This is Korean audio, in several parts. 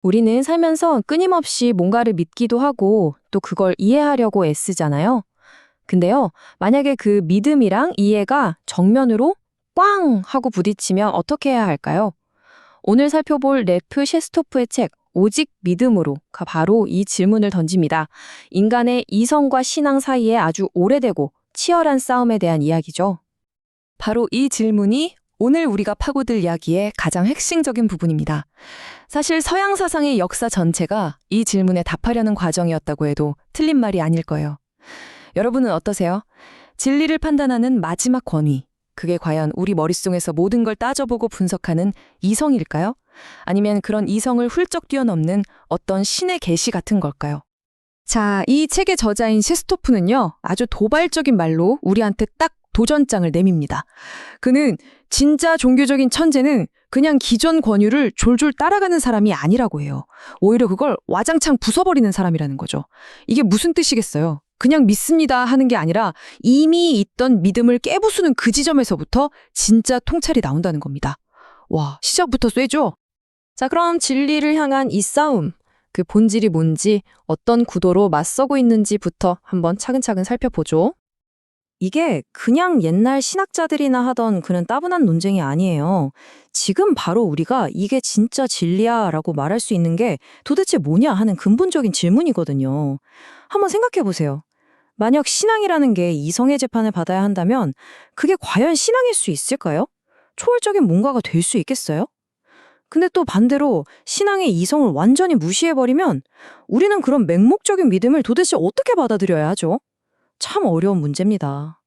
우리는 살면서 끊임없이 뭔가를 믿기도 하고 또 그걸 이해하려고 애쓰잖아요. 근데요, 만약에 그 믿음이랑 이해가 정면으로 꽝 하고 부딪히면 어떻게 해야 할까요? 오늘 살펴볼 레프 셰스토프의 책 오직 믿음으로가 바로 이 질문을 던집니다. 인간의 이성과 신앙 사이에 아주 오래되고 치열한 싸움에 대한 이야기죠. 바로 이 질문이 오늘 우리가 파고들 이야기의 가장 핵심적인 부분입니다. 사실 서양 사상의 역사 전체가 이 질문에 답하려는 과정이었다고 해도 틀린 말이 아닐 거예요. 여러분은 어떠세요? 진리를 판단하는 마지막 권위, 그게 과연 우리 머릿속에서 모든 걸 따져보고 분석하는 이성일까요? 아니면 그런 이성을 훌쩍 뛰어넘는 어떤 신의 계시 같은 걸까요? 자, 이 책의 저자인 셰스토프는요, 아주 도발적인 말로 우리한테 딱 도전장을 내밉니다. 그는 진짜 종교적인 천재는 그냥 기존 권유를 졸졸 따라가는 사람이 아니라고 해요. 오히려 그걸 와장창 부숴버리는 사람이라는 거죠. 이게 무슨 뜻이겠어요? 그냥 믿습니다 하는 게 아니라 이미 있던 믿음을 깨부수는 그 지점에서부터 진짜 통찰이 나온다는 겁니다. 와, 시작부터 쎄죠? 자, 그럼 진리를 향한 이 싸움, 그 본질이 뭔지, 어떤 구도로 맞서고 있는지부터 한번 차근차근 살펴보죠. 이게 그냥 옛날 신학자들이나 하던 그런 따분한 논쟁이 아니에요. 지금 바로 우리가 이게 진짜 진리야 라고 말할 수 있는 게 도대체 뭐냐 하는 근본적인 질문이거든요. 한번 생각해 보세요. 만약 신앙이라는 게 이성의 재판을 받아야 한다면 그게 과연 신앙일 수 있을까요? 초월적인 뭔가가 될 수 있겠어요? 근데 또 반대로 신앙의 이성을 완전히 무시해버리면 우리는 그런 맹목적인 믿음을 도대체 어떻게 받아들여야 하죠? 참 어려운 문제입니다.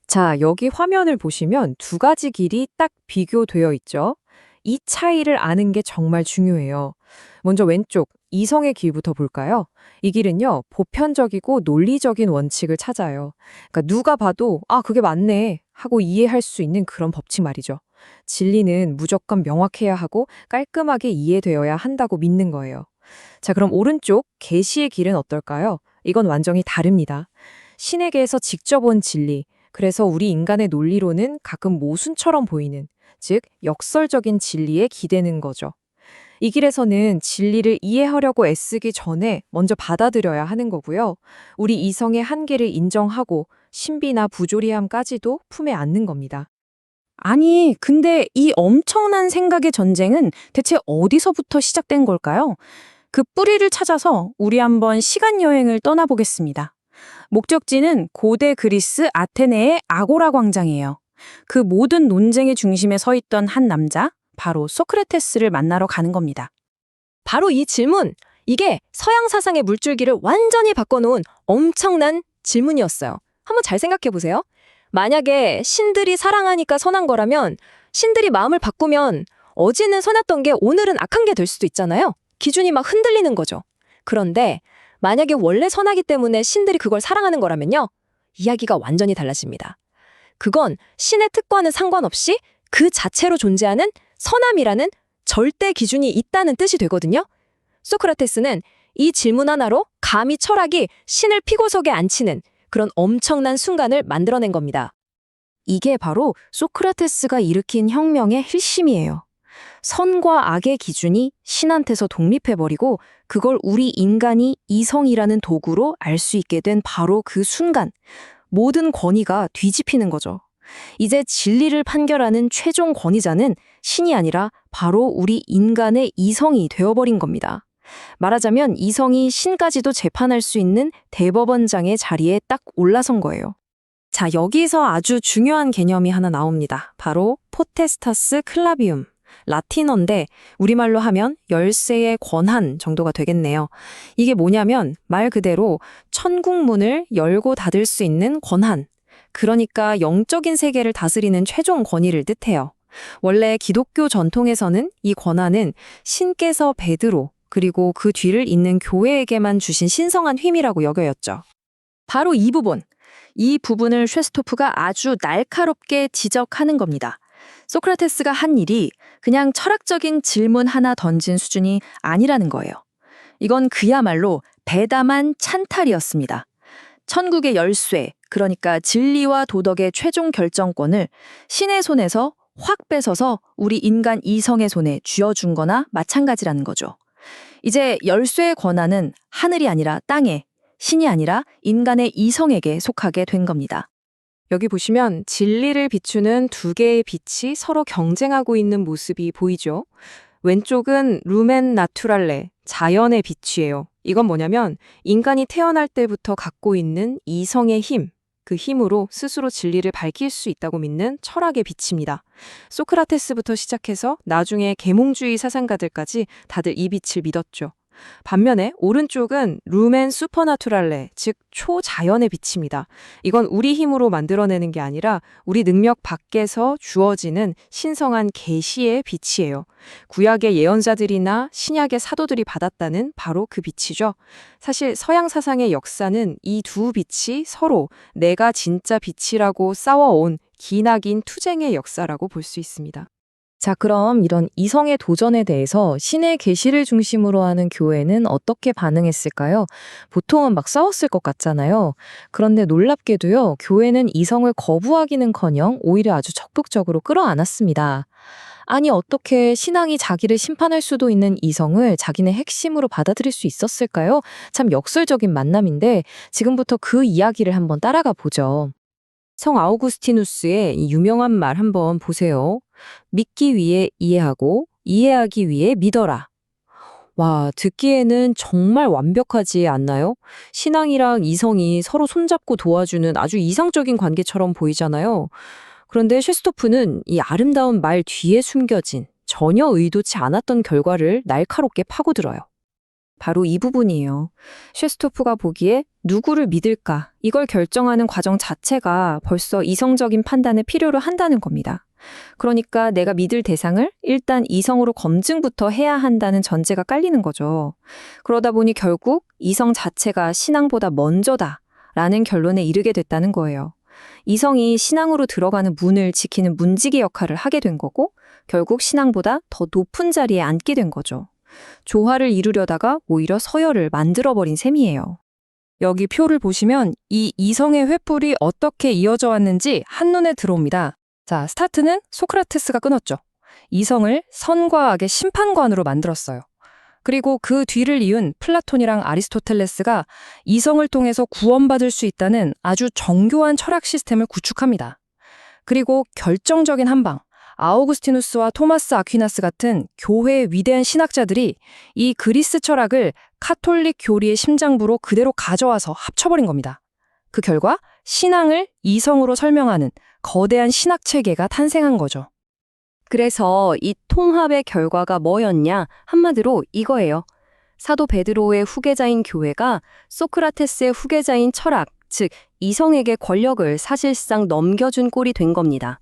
자, 여기 화면을 보시면 두 가지 길이 딱 비교되어 있죠. 이 차이를 아는 게 정말 중요해요. 먼저 왼쪽 이성의 길부터 볼까요? 이 길은요, 보편적이고 논리적인 원칙을 찾아요. 그러니까 누가 봐도 아, 그게 맞네 하고 이해할 수 있는 그런 법칙 말이죠. 진리는 무조건 명확해야 하고 깔끔하게 이해되어야 한다고 믿는 거예요. 자, 그럼 오른쪽 계시의 길은 어떨까요? 이건 완전히 다릅니다. 신에게서 직접 온 진리, 그래서 우리 인간의 논리로는 가끔 모순처럼 보이는, 즉 역설적인 진리에 기대는 거죠. 이 길에서는 진리를 이해하려고 애쓰기 전에 먼저 받아들여야 하는 거고요. 우리 이성의 한계를 인정하고 신비나 부조리함까지도 품에 안는 겁니다. 아니, 근데 이 엄청난 생각의 전쟁은 대체 어디서부터 시작된 걸까요? 그 뿌리를 찾아서 우리 한번 시간 여행을 떠나보겠습니다. 목적지는 고대 그리스 아테네의 아고라 광장이에요. 그 모든 논쟁의 중심에 서 있던 한 남자, 바로 소크라테스를 만나러 가는 겁니다. 바로 이 질문, 이게 서양 사상의 물줄기를 완전히 바꿔놓은 엄청난 질문이었어요. 한번 잘 생각해 보세요. 만약에 신들이 사랑하니까 선한 거라면 신들이 마음을 바꾸면 어제는 선했던 게 오늘은 악한 게 될 수도 있잖아요. 기준이 막 흔들리는 거죠. 그런데 만약에 원래 선하기 때문에 신들이 그걸 사랑하는 거라면요. 이야기가 완전히 달라집니다. 그건 신의 특권은 상관없이 그 자체로 존재하는 선함이라는 절대 기준이 있다는 뜻이 되거든요. 소크라테스는 이 질문 하나로 감히 철학이 신을 피고석에 앉히는 그런 엄청난 순간을 만들어낸 겁니다. 이게 바로 소크라테스가 일으킨 혁명의 핵심이에요. 선과 악의 기준이 신한테서 독립해버리고 그걸 우리 인간이 이성이라는 도구로 알 수 있게 된 바로 그 순간, 모든 권위가 뒤집히는 거죠. 이제 진리를 판결하는 최종 권위자는 신이 아니라 바로 우리 인간의 이성이 되어버린 겁니다. 말하자면 이성이 신까지도 재판할 수 있는 대법원장의 자리에 딱 올라선 거예요. 자, 여기서 아주 중요한 개념이 하나 나옵니다. 바로 포테스타스 클라비움. 라틴어인데 우리말로 하면 열쇠의 권한 정도가 되겠네요. 이게 뭐냐면 말 그대로 천국 문을 열고 닫을 수 있는 권한. 그러니까 영적인 세계를 다스리는 최종 권위를 뜻해요. 원래 기독교 전통에서는 이 권한은 신께서 베드로 그리고 그 뒤를 잇는 교회에게만 주신 신성한 힘이라고 여겨졌죠. 바로 이 부분을 셰스토프가 아주 날카롭게 지적하는 겁니다. 소크라테스가 한 일이 그냥 철학적인 질문 하나 던진 수준이 아니라는 거예요. 이건 그야말로 배담한 찬탈이었습니다. 천국의 열쇠, 그러니까 진리와 도덕의 최종 결정권을 신의 손에서 확 뺏어서 우리 인간 이성의 손에 쥐어준 거나 마찬가지라는 거죠. 이제 열쇠의 권한은 하늘이 아니라 땅에, 신이 아니라 인간의 이성에게 속하게 된 겁니다. 여기 보시면 진리를 비추는 두 개의 빛이 서로 경쟁하고 있는 모습이 보이죠. 왼쪽은 루멘 나투랄레, 자연의 빛이에요. 이건 뭐냐면 인간이 태어날 때부터 갖고 있는 이성의 힘, 그 힘으로 스스로 진리를 밝힐 수 있다고 믿는 철학의 빛입니다. 소크라테스부터 시작해서 나중에 계몽주의 사상가들까지 다들 이 빛을 믿었죠. 반면에 오른쪽은 루멘 슈퍼나투랄레, 즉 초자연의 빛입니다. 이건 우리 힘으로 만들어내는 게 아니라 우리 능력 밖에서 주어지는 신성한 계시의 빛이에요. 구약의 예언자들이나 신약의 사도들이 받았다는 바로 그 빛이죠. 사실 서양 사상의 역사는 이 두 빛이 서로 내가 진짜 빛이라고 싸워온 기나긴 투쟁의 역사라고 볼 수 있습니다. 자, 그럼 이런 이성의 도전에 대해서 신의 계시를 중심으로 하는 교회는 어떻게 반응했을까요? 보통은 막 싸웠을 것 같잖아요. 그런데 놀랍게도요, 교회는 이성을 거부하기는커녕 오히려 아주 적극적으로 끌어안았습니다. 아니, 어떻게 신앙이 자기를 심판할 수도 있는 이성을 자기네 핵심으로 받아들일 수 있었을까요? 참 역설적인 만남인데 지금부터 그 이야기를 한번 따라가 보죠. 성 아우구스티누스의 이 유명한 말 한번 보세요. 믿기 위해 이해하고 이해하기 위해 믿어라. 와, 듣기에는 정말 완벽하지 않나요? 신앙이랑 이성이 서로 손잡고 도와주는 아주 이상적인 관계처럼 보이잖아요. 그런데 셰스토프는 이 아름다운 말 뒤에 숨겨진 전혀 의도치 않았던 결과를 날카롭게 파고들어요. 바로 이 부분이에요. 셰스토프가 보기에 누구를 믿을까, 이걸 결정하는 과정 자체가 벌써 이성적인 판단을 필요로 한다는 겁니다. 그러니까 내가 믿을 대상을 일단 이성으로 검증부터 해야 한다는 전제가 깔리는 거죠. 그러다 보니 결국 이성 자체가 신앙보다 먼저다라는 결론에 이르게 됐다는 거예요. 이성이 신앙으로 들어가는 문을 지키는 문지기 역할을 하게 된 거고 결국 신앙보다 더 높은 자리에 앉게 된 거죠. 조화를 이루려다가 오히려 서열을 만들어버린 셈이에요. 여기 표를 보시면 이 이성의 횃불이 어떻게 이어져 왔는지 한눈에 들어옵니다. 자, 스타트는 소크라테스가 끊었죠. 이성을 선과 악의 심판관으로 만들었어요. 그리고 그 뒤를 이은 플라톤이랑 아리스토텔레스가 이성을 통해서 구원받을 수 있다는 아주 정교한 철학 시스템을 구축합니다. 그리고 결정적인 한방, 아우구스티누스와 토마스 아퀴나스 같은 교회의 위대한 신학자들이 이 그리스 철학을 카톨릭 교리의 심장부로 그대로 가져와서 합쳐버린 겁니다. 그 결과 신앙을 이성으로 설명하는 거대한 신학 체계가 탄생한 거죠. 그래서 이 통합의 결과가 뭐였냐? 한마디로 이거예요. 사도 베드로의 후계자인 교회가 소크라테스의 후계자인 철학, 즉 이성에게 권력을 사실상 넘겨준 꼴이 된 겁니다.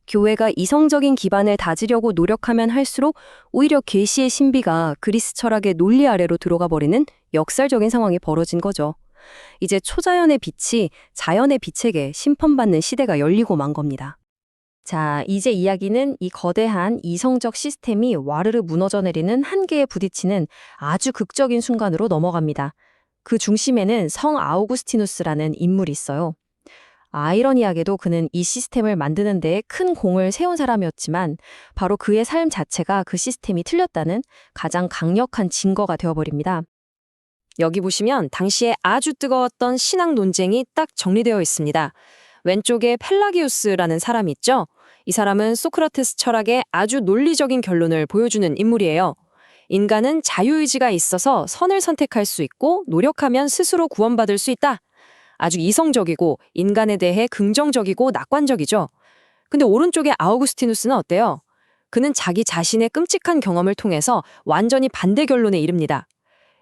교회가 이성적인 기반을 다지려고 노력하면 할수록 오히려 계시의 신비가 그리스 철학의 논리 아래로 들어가 버리는 역설적인 상황이 벌어진 거죠. 이제 초자연의 빛이 자연의 빛에게 심판받는 시대가 열리고 만 겁니다. 자, 이제 이야기는 이 거대한 이성적 시스템이 와르르 무너져 내리는 한계에 부딪히는 아주 극적인 순간으로 넘어갑니다. 그 중심에는 성 아우구스티누스라는 인물이 있어요. 아이러니하게도 그는 이 시스템을 만드는 데 큰 공을 세운 사람이었지만 바로 그의 삶 자체가 그 시스템이 틀렸다는 가장 강력한 증거가 되어버립니다. 여기 보시면 당시에 아주 뜨거웠던 신학 논쟁이 딱 정리되어 있습니다. 왼쪽에 펠라기우스라는 사람이 있죠? 이 사람은 소크라테스 철학의 아주 논리적인 결론을 보여주는 인물이에요. 인간은 자유의지가 있어서 선을 선택할 수 있고 노력하면 스스로 구원받을 수 있다. 아주 이성적이고 인간에 대해 긍정적이고 낙관적이죠. 근데 오른쪽에 아우구스티누스는 어때요? 그는 자기 자신의 끔찍한 경험을 통해서 완전히 반대 결론에 이릅니다.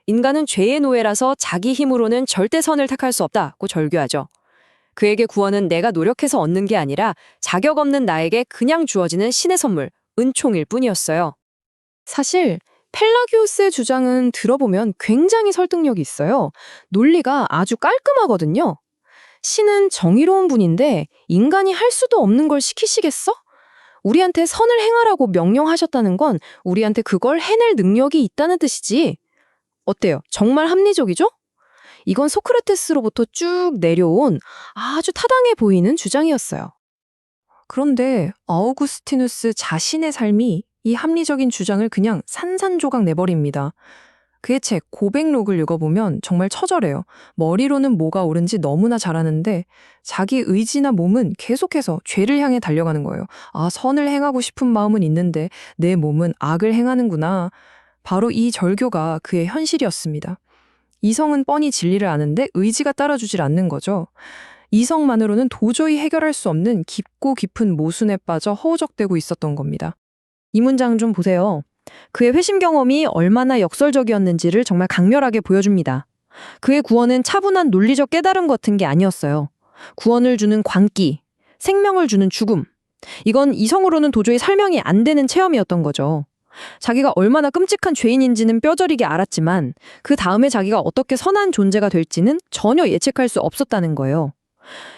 인간은 죄의 노예라서 자기 힘으로는 절대 선을 택할 수 없다고 절규하죠. 그에게 구원은 내가 노력해서 얻는 게 아니라 자격 없는 나에게 그냥 주어지는 신의 선물, 은총일 뿐이었어요. 사실 펠라기우스의 주장은 들어보면 굉장히 설득력이 있어요. 논리가 아주 깔끔하거든요. 신은 정의로운 분인데 인간이 할 수도 없는 걸 시키시겠어? 우리한테 선을 행하라고 명령하셨다는 건 우리한테 그걸 해낼 능력이 있다는 뜻이지. 어때요? 정말 합리적이죠? 이건 소크라테스로부터 쭉 내려온 아주 타당해 보이는 주장이었어요. 그런데 아우구스티누스 자신의 삶이 이 합리적인 주장을 그냥 산산조각 내버립니다. 그의 책 고백록을 읽어보면 정말 처절해요. 머리로는 뭐가 옳은지 너무나 잘 아는데 자기 의지나 몸은 계속해서 죄를 향해 달려가는 거예요. 아, 선을 행하고 싶은 마음은 있는데 내 몸은 악을 행하는구나. 바로 이 절교가 그의 현실이었습니다. 이성은 뻔히 진리를 아는데 의지가 따라주질 않는 거죠. 이성만으로는 도저히 해결할 수 없는 깊고 깊은 모순에 빠져 허우적대고 있었던 겁니다. 이 문장 좀 보세요. 그의 회심 경험이 얼마나 역설적이었는지를 정말 강렬하게 보여줍니다. 그의 구원은 차분한 논리적 깨달음 같은 게 아니었어요. 구원을 주는 광기, 생명을 주는 죽음. 이건 이성으로는 도저히 설명이 안 되는 체험이었던 거죠. 자기가 얼마나 끔찍한 죄인인지는 뼈저리게 알았지만 그 다음에 자기가 어떻게 선한 존재가 될지는 전혀 예측할 수 없었다는 거예요.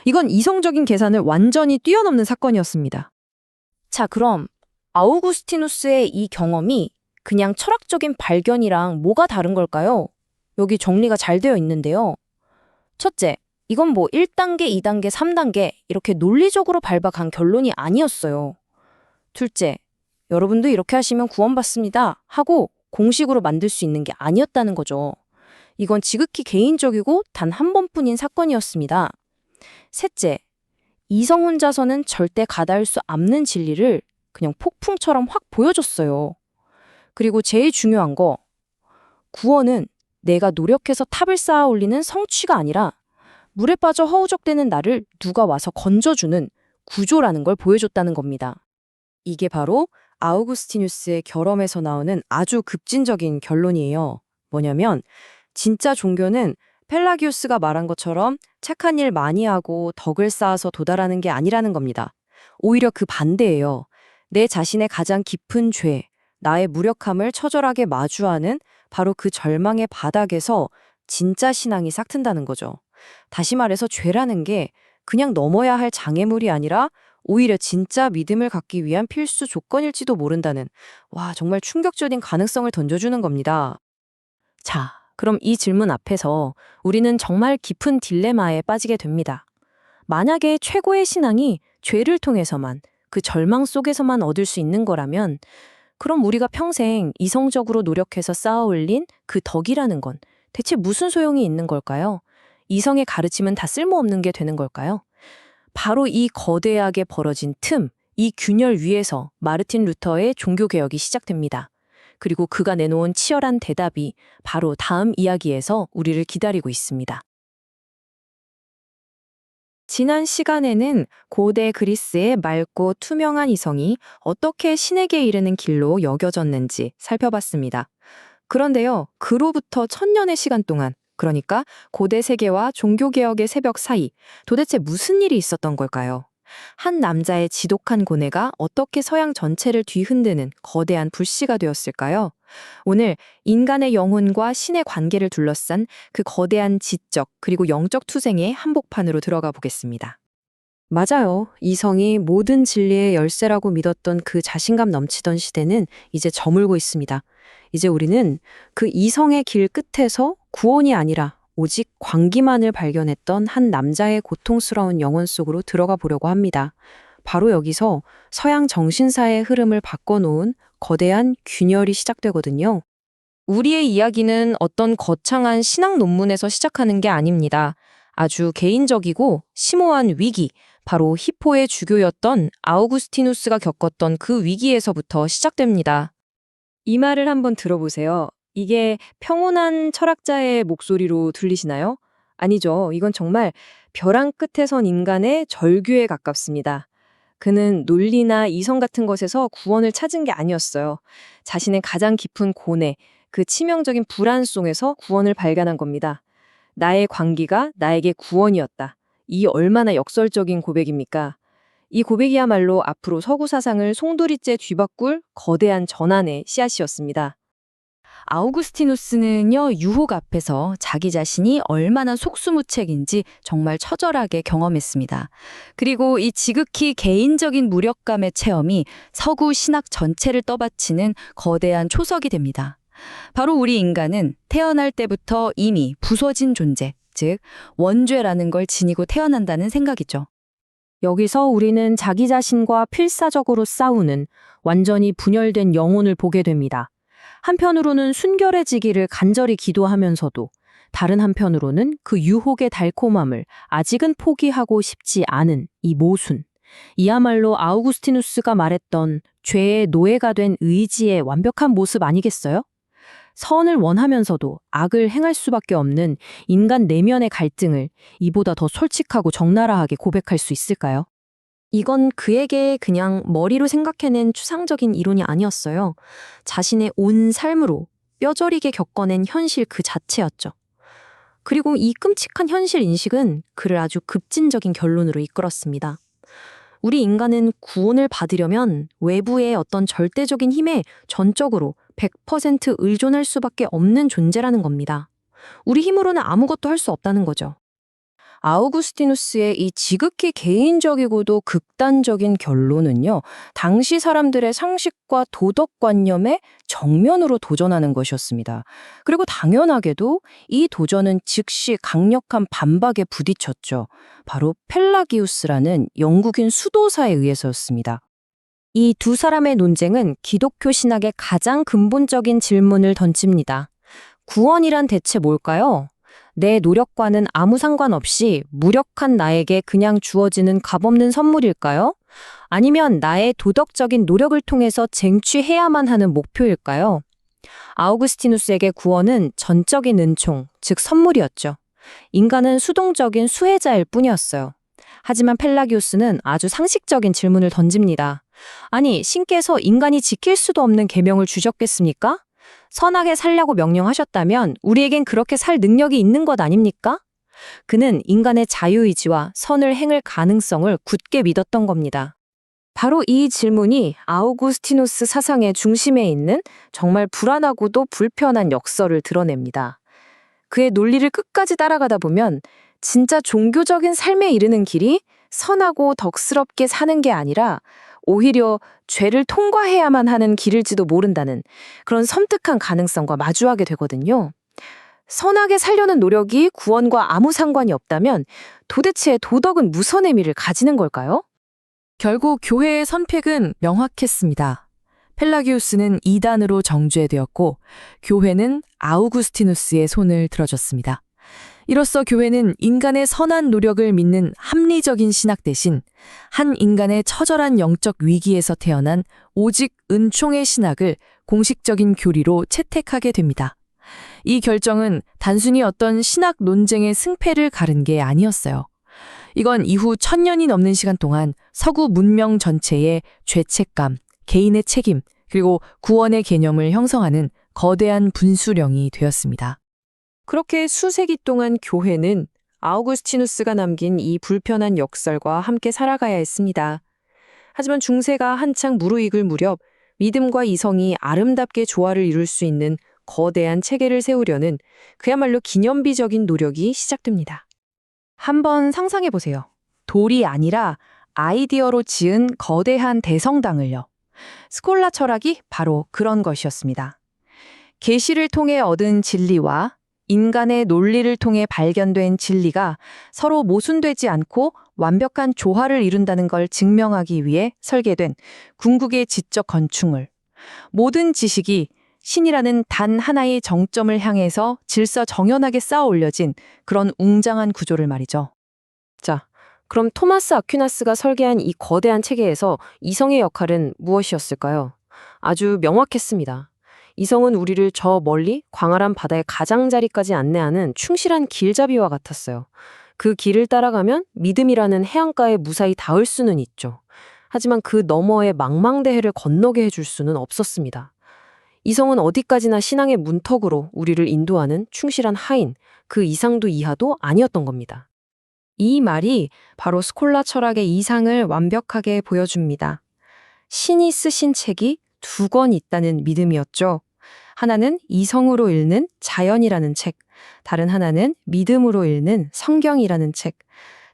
이건 이성적인 계산을 완전히 뛰어넘는 사건이었습니다. 자, 그럼 아우구스티누스의 이 경험이 그냥 철학적인 발견이랑 뭐가 다른 걸까요? 여기 정리가 잘 되어 있는데요. 첫째, 이건 뭐 1단계, 2단계, 3단계 이렇게 논리적으로 밟아간 결론이 아니었어요. 둘째, 여러분도 이렇게 하시면 구원받습니다 하고 공식으로 만들 수 있는 게 아니었다는 거죠. 이건 지극히 개인적이고 단 한 번뿐인 사건이었습니다. 셋째, 이성 혼자서는 절대 가닿을 수 없는 진리를 그냥 폭풍처럼 확 보여줬어요. 그리고 제일 중요한 거, 구원은 내가 노력해서 탑을 쌓아 올리는 성취가 아니라 물에 빠져 허우적대는 나를 누가 와서 건져주는 구조라는 걸 보여줬다는 겁니다. 이게 바로 아우구스티누스의 결험에서 나오는 아주 급진적인 결론이에요. 뭐냐면 진짜 종교는 펠라기우스가 말한 것처럼 착한 일 많이 하고 덕을 쌓아서 도달하는 게 아니라는 겁니다. 오히려 그 반대예요. 내 자신의 가장 깊은 죄, 나의 무력함을 처절하게 마주하는 바로 그 절망의 바닥에서 진짜 신앙이 싹튼다는 거죠. 다시 말해서 죄라는 게 그냥 넘어야 할 장애물이 아니라 오히려 진짜 믿음을 갖기 위한 필수 조건일지도 모른다는, 와, 정말 충격적인 가능성을 던져주는 겁니다. 자, 그럼 이 질문 앞에서 우리는 정말 깊은 딜레마에 빠지게 됩니다. 만약에 최고의 신앙이 죄를 통해서만, 그 절망 속에서만 얻을 수 있는 거라면 그럼 우리가 평생 이성적으로 노력해서 쌓아올린 그 덕이라는 건 대체 무슨 소용이 있는 걸까요? 이성의 가르침은 다 쓸모없는 게 되는 걸까요? 바로 이 거대하게 벌어진 틈, 이 균열 위에서 마르틴 루터의 종교개혁이 시작됩니다. 그리고 그가 내놓은 치열한 대답이 바로 다음 이야기에서 우리를 기다리고 있습니다. 지난 시간에는 고대 그리스의 맑고 투명한 이성이 어떻게 신에게 이르는 길로 여겨졌는지 살펴봤습니다. 그런데요, 그로부터 1000년의 시간 동안, 그러니까 고대 세계와 종교개혁의 새벽 사이, 도대체 무슨 일이 있었던 걸까요? 한 남자의 지독한 고뇌가 어떻게 서양 전체를 뒤흔드는 거대한 불씨가 되었을까요? 오늘 인간의 영혼과 신의 관계를 둘러싼 그 거대한 지적 그리고 영적 투쟁의 한복판으로 들어가 보겠습니다. 맞아요. 이성이 모든 진리의 열쇠라고 믿었던 그 자신감 넘치던 시대는 이제 저물고 있습니다. 이제 우리는 그 이성의 길 끝에서 구원이 아니라 오직 광기만을 발견했던 한 남자의 고통스러운 영혼 속으로 들어가 보려고 합니다. 바로 여기서 서양 정신사의 흐름을 바꿔놓은 거대한 균열이 시작되거든요. 우리의 이야기는 어떤 거창한 신학 논문에서 시작하는 게 아닙니다. 아주 개인적이고 심오한 위기, 바로 히포의 주교였던 아우구스티누스가 겪었던 그 위기에서부터 시작됩니다. 이 말을 한번 들어보세요. 이게 평온한 철학자의 목소리로 들리시나요? 아니죠. 이건 정말 벼랑 끝에 선 인간의 절규에 가깝습니다. 그는 논리나 이성 같은 것에서 구원을 찾은 게 아니었어요. 자신의 가장 깊은 고뇌, 그 치명적인 불안 속에서 구원을 발견한 겁니다. 나의 광기가 나에게 구원이었다. 이 얼마나 역설적인 고백입니까? 이 고백이야말로 앞으로 서구 사상을 송두리째 뒤바꿀 거대한 전환의 씨앗이었습니다. 아우구스티누스는요, 유혹 앞에서 자기 자신이 얼마나 속수무책인지 정말 처절하게 경험했습니다. 그리고 이 지극히 개인적인 무력감의 체험이 서구 신학 전체를 떠받치는 거대한 초석이 됩니다. 바로 우리 인간은 태어날 때부터 이미 부서진 존재, 즉 원죄라는 걸 지니고 태어난다는 생각이죠. 여기서 우리는 자기 자신과 필사적으로 싸우는 완전히 분열된 영혼을 보게 됩니다. 한편으로는 순결해지기를 간절히 기도하면서도 다른 한편으로는 그 유혹의 달콤함을 아직은 포기하고 싶지 않은 이 모순. 이야말로 아우구스티누스가 말했던 죄의 노예가 된 의지의 완벽한 모습 아니겠어요? 선을 원하면서도 악을 행할 수밖에 없는 인간 내면의 갈등을 이보다 더 솔직하고 적나라하게 고백할 수 있을까요? 이건 그에게 그냥 머리로 생각해낸 추상적인 이론이 아니었어요. 자신의 온 삶으로 뼈저리게 겪어낸 현실 그 자체였죠. 그리고 이 끔찍한 현실 인식은 그를 아주 급진적인 결론으로 이끌었습니다. 우리 인간은 구원을 받으려면 외부의 어떤 절대적인 힘에 전적으로 100% 의존할 수밖에 없는 존재라는 겁니다. 우리 힘으로는 아무것도 할 수 없다는 거죠. 아우구스티누스의 이 지극히 개인적이고도 극단적인 결론은요, 당시 사람들의 상식과 도덕관념에 정면으로 도전하는 것이었습니다. 그리고 당연하게도 이 도전은 즉시 강력한 반박에 부딪혔죠. 바로 펠라기우스라는 영국인 수도사에 의해서였습니다. 이 두 사람의 논쟁은 기독교 신학의 가장 근본적인 질문을 던집니다. 구원이란 대체 뭘까요? 내 노력과는 아무 상관없이 무력한 나에게 그냥 주어지는 값없는 선물일까요? 아니면 나의 도덕적인 노력을 통해서 쟁취해야만 하는 목표일까요? 아우구스티누스에게 구원은 전적인 은총, 즉 선물이었죠. 인간은 수동적인 수혜자일 뿐이었어요. 하지만 펠라기우스는 아주 상식적인 질문을 던집니다. 아니, 신께서 인간이 지킬 수도 없는 계명을 주셨겠습니까? 선하게 살라고 명령하셨다면 우리에겐 그렇게 살 능력이 있는 것 아닙니까? 그는 인간의 자유의지와 선을 행할 가능성을 굳게 믿었던 겁니다. 바로 이 질문이 아우구스티누스 사상의 중심에 있는 정말 불안하고도 불편한 역설을 드러냅니다. 그의 논리를 끝까지 따라가다 보면 진짜 종교적인 삶에 이르는 길이 선하고 덕스럽게 사는 게 아니라 오히려 죄를 통과해야만 하는 길일지도 모른다는 그런 섬뜩한 가능성과 마주하게 되거든요. 선하게 살려는 노력이 구원과 아무 상관이 없다면 도대체 도덕은 무슨 의미를 가지는 걸까요? 결국 교회의 선택은 명확했습니다. 펠라기우스는 이단으로 정죄되었고 교회는 아우구스티누스의 손을 들어줬습니다. 이로써 교회는 인간의 선한 노력을 믿는 합리적인 신학 대신 한 인간의 처절한 영적 위기에서 태어난 오직 은총의 신학을 공식적인 교리로 채택하게 됩니다. 이 결정은 단순히 어떤 신학 논쟁의 승패를 가른 게 아니었어요. 이건 이후 1000년이 넘는 시간 동안 서구 문명 전체의 죄책감, 개인의 책임, 그리고 구원의 개념을 형성하는 거대한 분수령이 되었습니다. 그렇게 수세기 동안 교회는 아우구스티누스가 남긴 이 불편한 역설과 함께 살아가야 했습니다. 하지만 중세가 한창 무르익을 무렵 믿음과 이성이 아름답게 조화를 이룰 수 있는 거대한 체계를 세우려는 그야말로 기념비적인 노력이 시작됩니다. 한번 상상해 보세요. 돌이 아니라 아이디어로 지은 거대한 대성당을요. 스콜라 철학이 바로 그런 것이었습니다. 계시를 통해 얻은 진리와 인간의 논리를 통해 발견된 진리가 서로 모순되지 않고 완벽한 조화를 이룬다는 걸 증명하기 위해 설계된 궁극의 지적 건축물. 모든 지식이 신이라는 단 하나의 정점을 향해서 질서정연하게 쌓아 올려진 그런 웅장한 구조를 말이죠. 자, 그럼 토마스 아퀴나스가 설계한 이 거대한 체계에서 이성의 역할은 무엇이었을까요? 아주 명확했습니다. 이성은 우리를 저 멀리 광활한 바다의 가장자리까지 안내하는 충실한 길잡이와 같았어요. 그 길을 따라가면 믿음이라는 해안가에 무사히 닿을 수는 있죠. 하지만 그 너머의 망망대해를 건너게 해줄 수는 없었습니다. 이성은 어디까지나 신앙의 문턱으로 우리를 인도하는 충실한 하인, 그 이상도 이하도 아니었던 겁니다. 이 말이 바로 스콜라 철학의 이상을 완벽하게 보여줍니다. 신이 쓰신 책이 2권 있다는 믿음이었죠. 하나는 이성으로 읽는 자연이라는 책, 다른 하나는 믿음으로 읽는 성경이라는 책.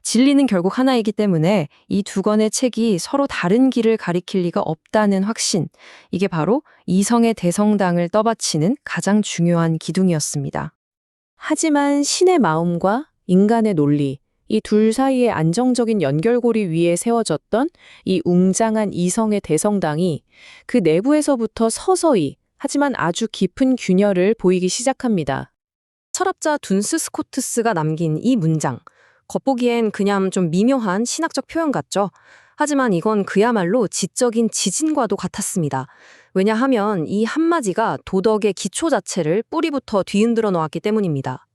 진리는 결국 하나이기 때문에 이 2권의 책이 서로 다른 길을 가리킬 리가 없다는 확신, 이게 바로 이성의 대성당을 떠받치는 가장 중요한 기둥이었습니다. 하지만 신의 마음과 인간의 논리, 이 둘 사이의 안정적인 연결고리 위에 세워졌던 이 웅장한 이성의 대성당이 그 내부에서부터 서서히 하지만 아주 깊은 균열을 보이기 시작합니다. 철학자 둔스 스코트스가 남긴 이 문장. 겉보기엔 그냥 좀 미묘한 신학적 표현 같죠? 하지만 이건 그야말로 지적인 지진과도 같았습니다. 왜냐하면 이 한마디가 도덕의 기초 자체를 뿌리부터 뒤흔들어 놓았기 때문입니다.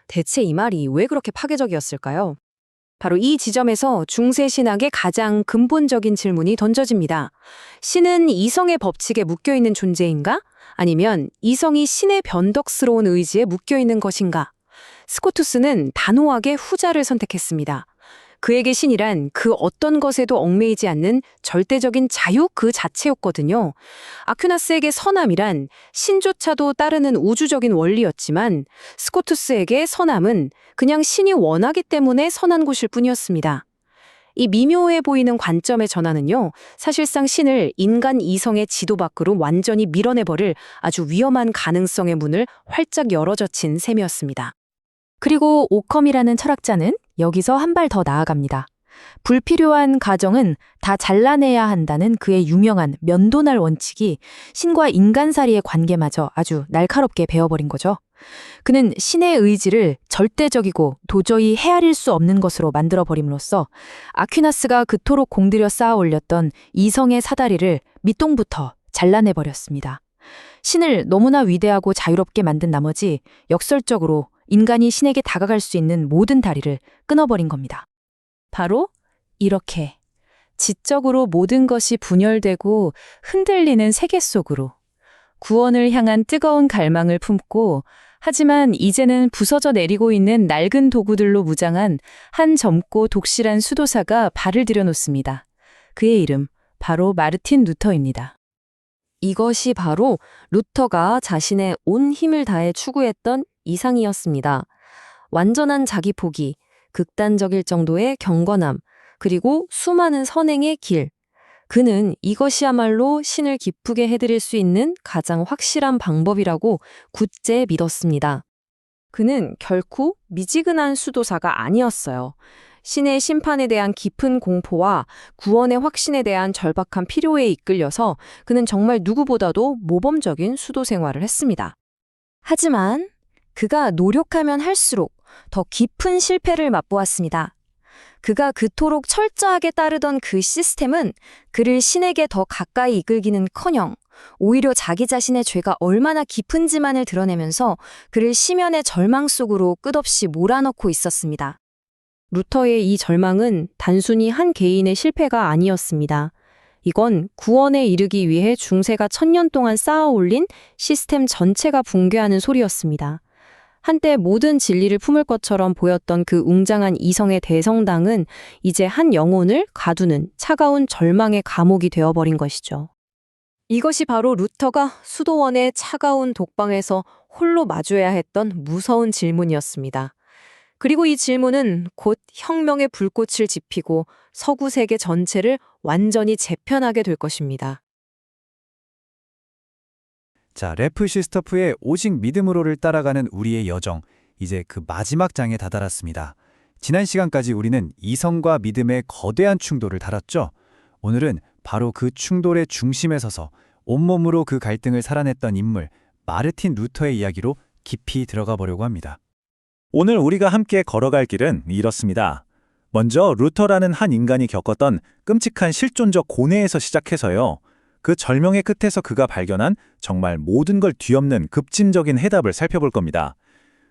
대체 이 말이 왜 그렇게 파괴적이었을까요? 바로 이 지점에서 중세 신학의 가장 근본적인 질문이 던져집니다. 신은 이성의 법칙에 묶여있는 존재인가? 아니면 이성이 신의 변덕스러운 의지에 묶여있는 것인가? 스코투스는 단호하게 후자를 선택했습니다. 그에게 신이란 그 어떤 것에도 얽매이지 않는 절대적인 자유 그 자체였거든요. 아퀴나스에게 선함이란 신조차도 따르는 우주적인 원리였지만 스코투스에게 선함은 그냥 신이 원하기 때문에 선한 것일 뿐이었습니다. 이 미묘해 보이는 관점의 전환은요, 사실상 신을 인간 이성의 지도 밖으로 완전히 밀어내버릴 아주 위험한 가능성의 문을 활짝 열어젖힌 셈이었습니다. 그리고 오컴이라는 철학자는 여기서 한 발 더 나아갑니다. 불필요한 가정은 다 잘라내야 한다는 그의 유명한 면도날 원칙이 신과 인간사리의 관계마저 아주 날카롭게 베어버린 거죠. 그는 신의 의지를 절대적이고 도저히 헤아릴 수 없는 것으로 만들어버림으로써 아퀴나스가 그토록 공들여 쌓아 올렸던 이성의 사다리를 밑동부터 잘라내버렸습니다. 신을 너무나 위대하고 자유롭게 만든 나머지 역설적으로 인간이 신에게 다가갈 수 있는 모든 다리를 끊어버린 겁니다. 바로 이렇게 지적으로 모든 것이 분열되고 흔들리는 세계 속으로 구원을 향한 뜨거운 갈망을 품고 하지만 이제는 부서져 내리고 있는 낡은 도구들로 무장한 한 젊고 독실한 수도사가 발을 들여놓습니다. 그의 이름 바로 마르틴 루터입니다. 이것이 바로 루터가 자신의 온 힘을 다해 추구했던 이상이었습니다. 완전한 자기 포기, 극단적일 정도의 경건함, 그리고 수많은 선행의 길. 그는 이것이야말로 신을 기쁘게 해드릴 수 있는 가장 확실한 방법이라고 굳게 믿었습니다. 그는 결코 미지근한 수도사가 아니었어요. 신의 심판에 대한 깊은 공포와 구원의 확신에 대한 절박한 필요에 이끌려서 그는 정말 누구보다도 모범적인 수도 생활을 했습니다. 하지만 그가 노력하면 할수록 더 깊은 실패를 맛보았습니다. 그가 그토록 철저하게 따르던 그 시스템은 그를 신에게 더 가까이 이끌기는커녕 오히려 자기 자신의 죄가 얼마나 깊은지만을 드러내면서 그를 심연의 절망 속으로 끝없이 몰아넣고 있었습니다. 루터의 이 절망은 단순히 한 개인의 실패가 아니었습니다. 이건 구원에 이르기 위해 중세가 1000년 동안 쌓아 올린 시스템 전체가 붕괴하는 소리였습니다. 한때 모든 진리를 품을 것처럼 보였던 그 웅장한 이성의 대성당은 이제 한 영혼을 가두는 차가운 절망의 감옥이 되어버린 것이죠. 이것이 바로 루터가 수도원의 차가운 독방에서 홀로 마주해야 했던 무서운 질문이었습니다. 그리고 이 질문은 곧 혁명의 불꽃을 지피고 서구 세계 전체를 완전히 재편하게 될 것입니다. 자, 래프 시스터프의 오직 믿음으로를 따라가는 우리의 여정, 이제 그 마지막 장에 다다랐습니다. 지난 시간까지 우리는 이성과 믿음의 거대한 충돌을 다뤘죠. 오늘은 바로 그 충돌의 중심에 서서 온몸으로 그 갈등을 살아냈던 인물, 마르틴 루터의 이야기로 깊이 들어가 보려고 합니다. 오늘 우리가 함께 걸어갈 길은 이렇습니다. 먼저 루터라는 한 인간이 겪었던 끔찍한 실존적 고뇌에서 시작해서요. 그 절명의 끝에서 그가 발견한 정말 모든 걸 뒤엎는 급진적인 해답을 살펴볼 겁니다.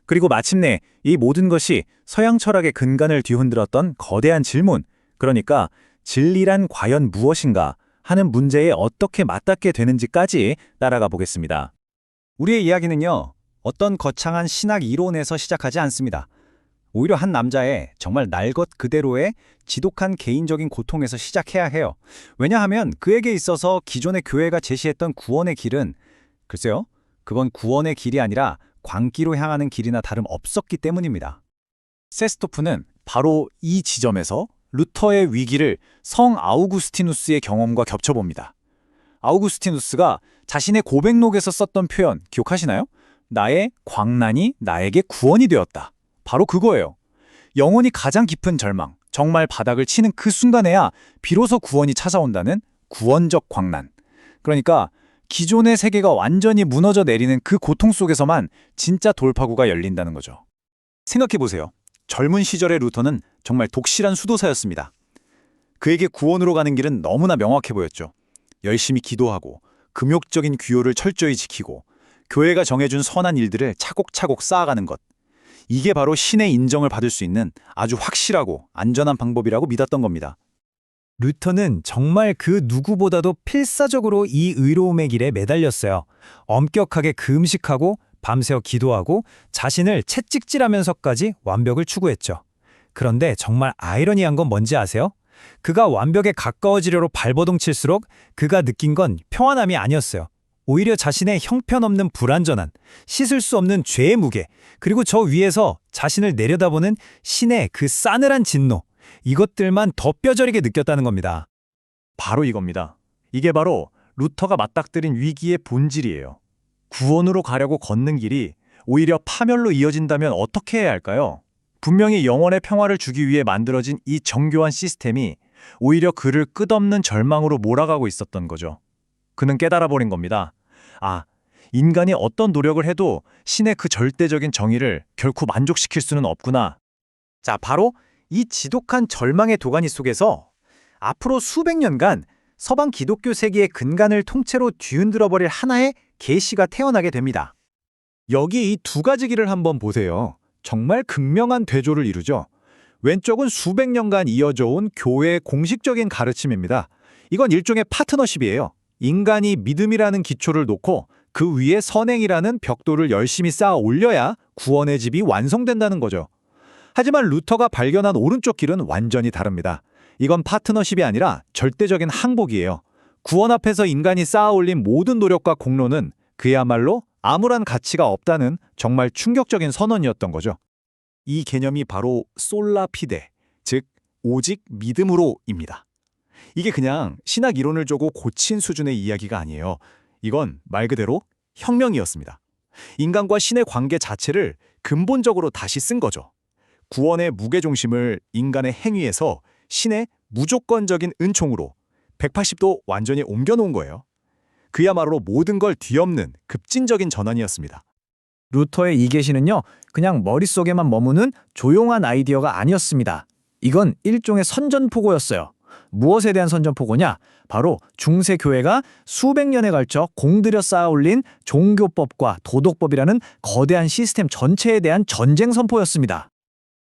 그리고 마침내 이 모든 것이 서양 철학의 근간을 뒤흔들었던 거대한 질문, 그러니까 진리란 과연 무엇인가 하는 문제에 어떻게 맞닿게 되는지까지 따라가 보겠습니다. 우리의 이야기는요, 어떤 거창한 신학 이론에서 시작하지 않습니다. 오히려 한 남자의 정말 날 것 그대로의 지독한 개인적인 고통에서 시작해야 해요. 왜냐하면 그에게 있어서 기존의 교회가 제시했던 구원의 길은 글쎄요, 그건 구원의 길이 아니라 광기로 향하는 길이나 다름없었기 때문입니다. 세스토프는 바로 이 지점에서 루터의 위기를 성 아우구스티누스의 경험과 겹쳐봅니다. 아우구스티누스가 자신의 고백록에서 썼던 표현 기억하시나요? 나의 광난이 나에게 구원이 되었다. 바로 그거예요. 영혼이 가장 깊은 절망, 정말 바닥을 치는 그 순간에야 비로소 구원이 찾아온다는 구원적 광란. 그러니까 기존의 세계가 완전히 무너져 내리는 그 고통 속에서만 진짜 돌파구가 열린다는 거죠. 생각해보세요. 젊은 시절의 루터는 정말 독실한 수도사였습니다. 그에게 구원으로 가는 길은 너무나 명확해 보였죠. 열심히 기도하고 금욕적인 규율을 철저히 지키고 교회가 정해준 선한 일들을 차곡차곡 쌓아가는 것. 이게 바로 신의 인정을 받을 수 있는 아주 확실하고 안전한 방법이라고 믿었던 겁니다. 루터는 정말 그 누구보다도 필사적으로 이 의로움의 길에 매달렸어요. 엄격하게 금식하고 밤새워 기도하고 자신을 채찍질하면서까지 완벽을 추구했죠. 그런데 정말 아이러니한 건 뭔지 아세요? 그가 완벽에 가까워지려고 발버둥 칠수록 그가 느낀 건 평안함이 아니었어요. 오히려 자신의 형편없는 불완전한, 씻을 수 없는 죄의 무게, 그리고 저 위에서 자신을 내려다보는 신의 그 싸늘한 진노, 이것들만 더 뼈저리게 느꼈다는 겁니다. 바로 이겁니다. 이게 바로 루터가 맞닥뜨린 위기의 본질이에요. 구원으로 가려고 걷는 길이 오히려 파멸로 이어진다면 어떻게 해야 할까요? 분명히 영혼의 평화를 주기 위해 만들어진 이 정교한 시스템이 오히려 그를 끝없는 절망으로 몰아가고 있었던 거죠. 그는 깨달아버린 겁니다. 아, 인간이 어떤 노력을 해도 신의 그 절대적인 정의를 결코 만족시킬 수는 없구나. 자, 바로 이 지독한 절망의 도가니 속에서 앞으로 수백 년간 서방 기독교 세계의 근간을 통째로 뒤흔들어버릴 하나의 계시가 태어나게 됩니다. 여기 이 두 가지 길을 한번 보세요. 정말 극명한 대조를 이루죠. 왼쪽은 수백 년간 이어져 온 교회의 공식적인 가르침입니다. 이건 일종의 파트너십이에요. 인간이 믿음이라는 기초를 놓고 그 위에 선행이라는 벽돌을 열심히 쌓아 올려야 구원의 집이 완성된다는 거죠. 하지만 루터가 발견한 오른쪽 길은 완전히 다릅니다. 이건 파트너십이 아니라 절대적인 항복이에요. 구원 앞에서 인간이 쌓아 올린 모든 노력과 공로는 그야말로 아무런 가치가 없다는 정말 충격적인 선언이었던 거죠. 이 개념이 바로 솔라 피데, 즉 오직 믿음으로입니다. 이게 그냥 신학 이론을 조고 고친 수준의 이야기가 아니에요. 이건 말 그대로 혁명이었습니다. 인간과 신의 관계 자체를 근본적으로 다시 쓴 거죠. 구원의 무게중심을 인간의 행위에서 신의 무조건적인 은총으로 180도 완전히 옮겨놓은 거예요. 그야말로 모든 걸 뒤엎는 급진적인 전환이었습니다. 루터의 이 계시는요, 그냥 머릿속에만 머무는 조용한 아이디어가 아니었습니다. 이건 일종의 선전포고였어요. 무엇에 대한 선전포고냐? 바로 중세 교회가 수백 년에 걸쳐 공들여 쌓아올린 종교법과 도덕법이라는 거대한 시스템 전체에 대한 전쟁 선포였습니다.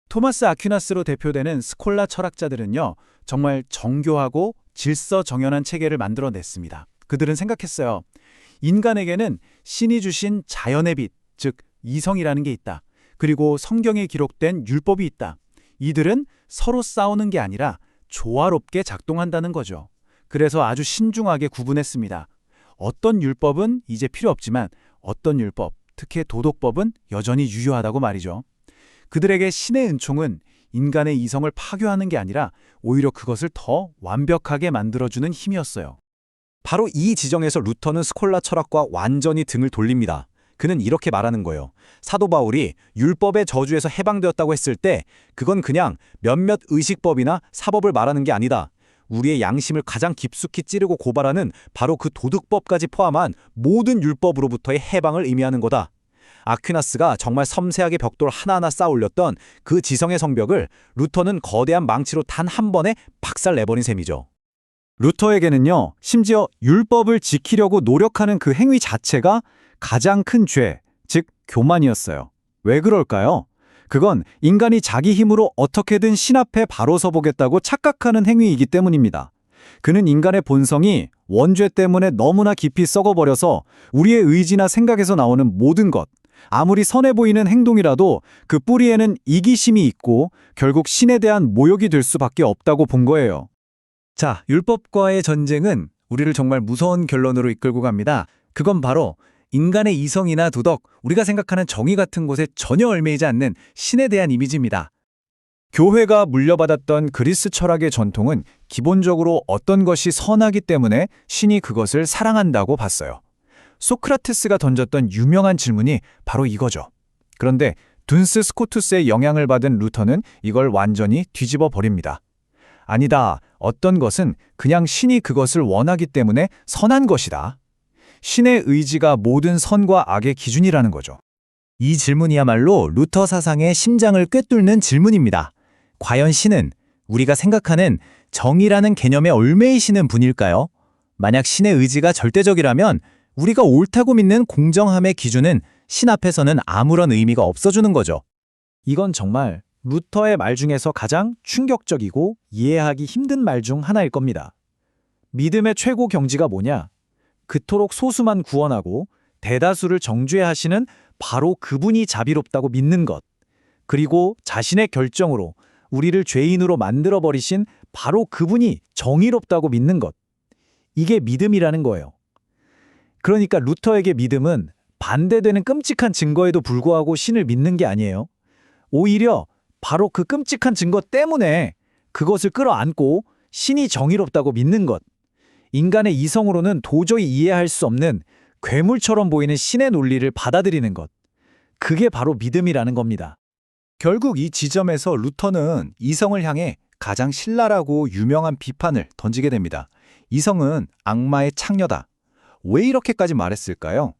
토마스 아퀴나스로 대표되는 스콜라 철학자들은요, 정말 정교하고 질서정연한 체계를 만들어냈습니다. 그들은 생각했어요. 인간에게는 신이 주신 자연의 빛, 즉 이성이라는 게 있다. 그리고 성경에 기록된 율법이 있다. 이들은 서로 싸우는 게 아니라 조화롭게 작동한다는 거죠. 그래서 아주 신중하게 구분했습니다. 어떤 율법은 이제 필요 없지만 어떤 율법, 특히 도덕법은 여전히 유효하다고 말이죠. 그들에게 신의 은총은 인간의 이성을 파괴하는 게 아니라 오히려 그것을 더 완벽하게 만들어주는 힘이었어요. 바로 이 지정에서 루터는 스콜라 철학과 완전히 등을 돌립니다. 그는 이렇게 말하는 거예요. 사도 바울이 율법의 저주에서 해방되었다고 했을 때 그건 그냥 몇몇 의식법이나 사법을 말하는 게 아니다. 우리의 양심을 가장 깊숙이 찌르고 고발하는 바로 그 도덕법까지 포함한 모든 율법으로부터의 해방을 의미하는 거다. 아퀴나스가 정말 섬세하게 벽돌 하나하나 쌓아 올렸던 그 지성의 성벽을 루터는 거대한 망치로 단 한 번에 박살내버린 셈이죠. 루터에게는요, 심지어 율법을 지키려고 노력하는 그 행위 자체가 가장 큰 죄, 즉 교만이었어요. 왜 그럴까요? 그건 인간이 자기 힘으로 어떻게든 신 앞에 바로 서보겠다고 착각하는 행위이기 때문입니다. 그는 인간의 본성이 원죄 때문에 너무나 깊이 썩어버려서 우리의 의지나 생각에서 나오는 모든 것, 아무리 선해 보이는 행동이라도 그 뿌리에는 이기심이 있고 결국 신에 대한 모욕이 될 수밖에 없다고 본 거예요. 자, 율법과의 전쟁은 우리를 정말 무서운 결론으로 이끌고 갑니다. 그건 바로 인간의 이성이나 도덕, 우리가 생각하는 정의 같은 곳에 전혀 얽매이지 않는 신에 대한 이미지입니다. 교회가 물려받았던 그리스 철학의 전통은 기본적으로 어떤 것이 선하기 때문에 신이 그것을 사랑한다고 봤어요. 소크라테스가 던졌던 유명한 질문이 바로 이거죠. 그런데 둔스 스코투스의 영향을 받은 루터는 이걸 완전히 뒤집어 버립니다. 아니다. 어떤 것은 그냥 신이 그것을 원하기 때문에 선한 것이다. 신의 의지가 모든 선과 악의 기준이라는 거죠. 이 질문이야말로 루터 사상의 심장을 꿰뚫는 질문입니다. 과연 신은 우리가 생각하는 정의라는 개념에 얽매이시는 분일까요? 만약 신의 의지가 절대적이라면 우리가 옳다고 믿는 공정함의 기준은 신 앞에서는 아무런 의미가 없어지는 거죠. 이건 정말 루터의 말 중에서 가장 충격적이고 이해하기 힘든 말 중 하나일 겁니다. 믿음의 최고 경지가 뭐냐? 그토록 소수만 구원하고 대다수를 정죄하시는 바로 그분이 자비롭다고 믿는 것. 그리고 자신의 결정으로 우리를 죄인으로 만들어버리신 바로 그분이 정의롭다고 믿는 것. 이게 믿음이라는 거예요. 그러니까 루터에게 믿음은 반대되는 끔찍한 증거에도 불구하고 신을 믿는 게 아니에요. 오히려 바로 그 끔찍한 증거 때문에 그것을 끌어안고 신이 정의롭다고 믿는 것. 인간의 이성으로는 도저히 이해할 수 없는 괴물처럼 보이는 신의 논리를 받아들이는 것. 그게 바로 믿음이라는 겁니다. 결국 이 지점에서 루터는 이성을 향해 가장 신랄하고 유명한 비판을 던지게 됩니다. 이성은 악마의 창녀다. 왜 이렇게까지 말했을까요?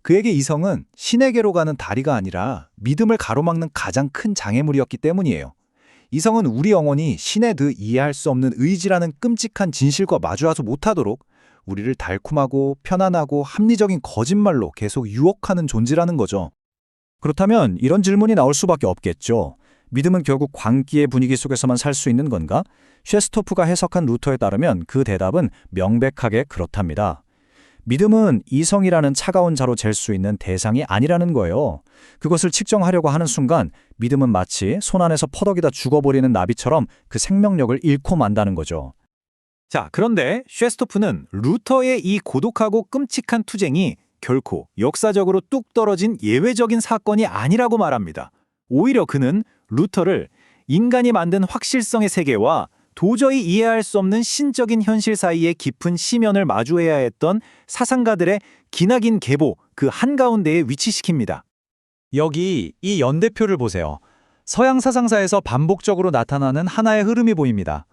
그에게 이성은 신에게로 가는 다리가 아니라 믿음을 가로막는 가장 큰 장애물이었기 때문이에요. 이성은 우리 영혼이 신의 그 이해할 수 없는 의지라는 끔찍한 진실과 마주하지 못하도록 우리를 달콤하고 편안하고 합리적인 거짓말로 계속 유혹하는 존재라는 거죠. 그렇다면 이런 질문이 나올 수밖에 없겠죠. 믿음은 결국 광기의 분위기 속에서만 살 수 있는 건가? 셰스토프가 해석한 루터에 따르면 그 대답은 명백하게 그렇답니다. 믿음은 이성이라는 차가운 자로 잴 수 있는 대상이 아니라는 거예요. 그것을 측정하려고 하는 순간 믿음은 마치 손 안에서 퍼덕이다 죽어버리는 나비처럼 그 생명력을 잃고 만다는 거죠. 자, 그런데 셰스토프는 루터의 이 고독하고 끔찍한 투쟁이 결코 역사적으로 뚝 떨어진 예외적인 사건이 아니라고 말합니다. 오히려 그는 루터를 인간이 만든 확실성의 세계와 도저히 이해할 수 없는 신적인 현실 사이의 깊은 심연을 마주해야 했던 사상가들의 기나긴 계보 그 한가운데에 위치시킵니다. 여기 이 연대표를 보세요. 서양 사상사에서 반복적으로 나타나는 하나의 흐름이 보입니다.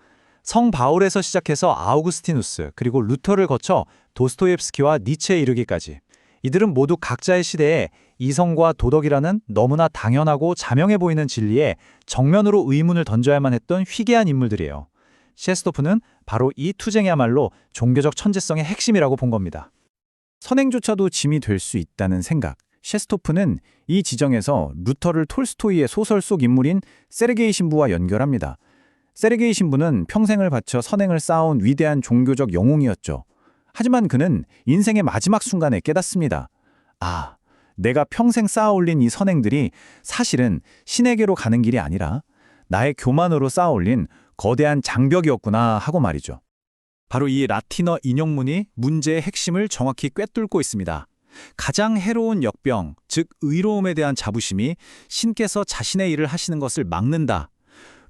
성 바울에서 시작해서 아우구스티누스 그리고 루터를 거쳐 도스토옙스키와 니체에 이르기까지. 이들은 모두 각자의 시대에 이성과 도덕이라는 너무나 당연하고 자명해 보이는 진리에 정면으로 의문을 던져야만 했던 희귀한 인물들이에요. 셰스토프는 바로 이 투쟁이야말로 종교적 천재성의 핵심이라고 본 겁니다. 선행조차도 짐이 될 수 있다는 생각. 셰스토프는 이 지정에서 루터를 톨스토이의 소설 속 인물인 세르게이 신부와 연결합니다. 세르게이 신부는 평생을 바쳐 선행을 쌓아온 위대한 종교적 영웅이었죠. 하지만 그는 인생의 마지막 순간에 깨닫습니다. 아, 내가 평생 쌓아올린 이 선행들이 사실은 신에게로 가는 길이 아니라 나의 교만으로 쌓아올린 거대한 장벽이었구나 하고 말이죠. 바로 이 라틴어 인용문이 문제의 핵심을 정확히 꿰뚫고 있습니다. 가장 해로운 역병, 즉 의로움에 대한 자부심이 신께서 자신의 일을 하시는 것을 막는다.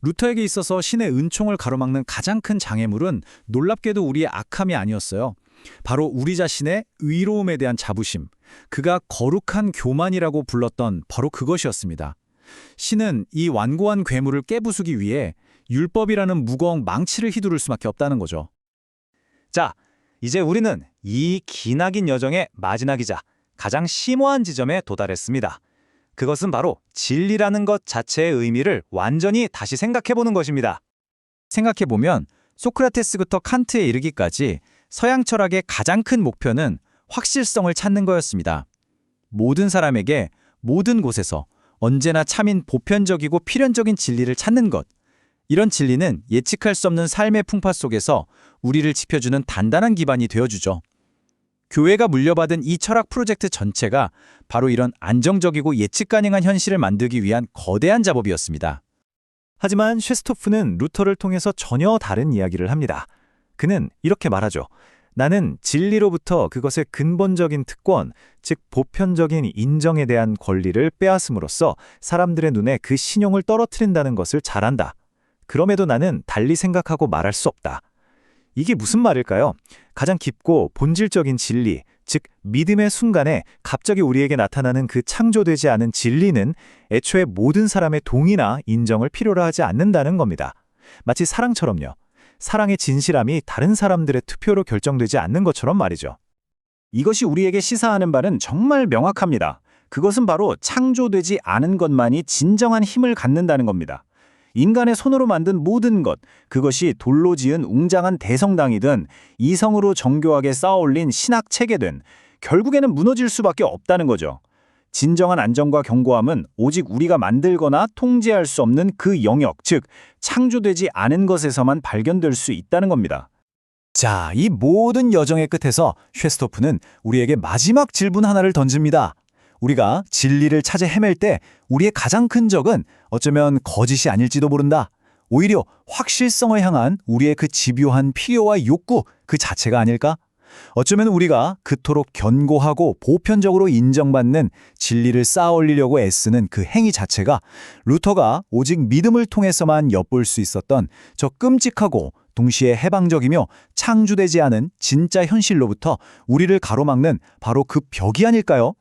루터에게 있어서 신의 은총을 가로막는 가장 큰 장애물은 놀랍게도 우리의 악함이 아니었어요. 바로 우리 자신의 의로움에 대한 자부심, 그가 거룩한 교만이라고 불렀던 바로 그것이었습니다. 신은 이 완고한 괴물을 깨부수기 위해 율법이라는 무거운 망치를 휘두를 수밖에 없다는 거죠. 자, 이제 우리는 이 기나긴 여정의 마지막이자 가장 심오한 지점에 도달했습니다. 그것은 바로 진리라는 것 자체의 의미를 완전히 다시 생각해보는 것입니다. 생각해보면 소크라테스부터 칸트에 이르기까지 서양 철학의 가장 큰 목표는 확실성을 찾는 거였습니다. 모든 사람에게 모든 곳에서 언제나 참인 보편적이고 필연적인 진리를 찾는 것. 이런 진리는 예측할 수 없는 삶의 풍파 속에서 우리를 지켜주는 단단한 기반이 되어주죠. 교회가 물려받은 이 철학 프로젝트 전체가 바로 이런 안정적이고 예측 가능한 현실을 만들기 위한 거대한 작업이었습니다. 하지만 셰스토프는 루터를 통해서 전혀 다른 이야기를 합니다. 그는 이렇게 말하죠. 나는 진리로부터 그것의 근본적인 특권, 즉 보편적인 인정에 대한 권리를 빼앗음으로써 사람들의 눈에 그 신용을 떨어뜨린다는 것을 잘 안다. 그럼에도 나는 달리 생각하고 말할 수 없다. 이게 무슨 말일까요? 가장 깊고 본질적인 진리, 즉, 믿음의 순간에 갑자기 우리에게 나타나는 그 창조되지 않은 진리는 애초에 모든 사람의 동의나 인정을 필요로 하지 않는다는 겁니다. 마치 사랑처럼요. 사랑의 진실함이 다른 사람들의 투표로 결정되지 않는 것처럼 말이죠. 이것이 우리에게 시사하는 바는 정말 명확합니다. 그것은 바로 창조되지 않은 것만이 진정한 힘을 갖는다는 겁니다. 인간의 손으로 만든 모든 것, 그것이 돌로 지은 웅장한 대성당이든 이성으로 정교하게 쌓아올린 신학 체계든 결국에는 무너질 수밖에 없다는 거죠. 진정한 안정과 견고함은 오직 우리가 만들거나 통제할 수 없는 그 영역, 즉 창조되지 않은 것에서만 발견될 수 있다는 겁니다. 자, 이 모든 여정의 끝에서 셰스토프는 우리에게 마지막 질문 하나를 던집니다. 우리가 진리를 찾아 헤맬 때 우리의 가장 큰 적은 어쩌면 거짓이 아닐지도 모른다. 오히려 확실성을 향한 우리의 그 집요한 필요와 욕구 그 자체가 아닐까? 어쩌면 우리가 그토록 견고하고 보편적으로 인정받는 진리를 쌓아올리려고 애쓰는 그 행위 자체가 루터가 오직 믿음을 통해서만 엿볼 수 있었던 저 끔찍하고 동시에 해방적이며 창조되지 않은 진짜 현실로부터 우리를 가로막는 바로 그 벽이 아닐까요?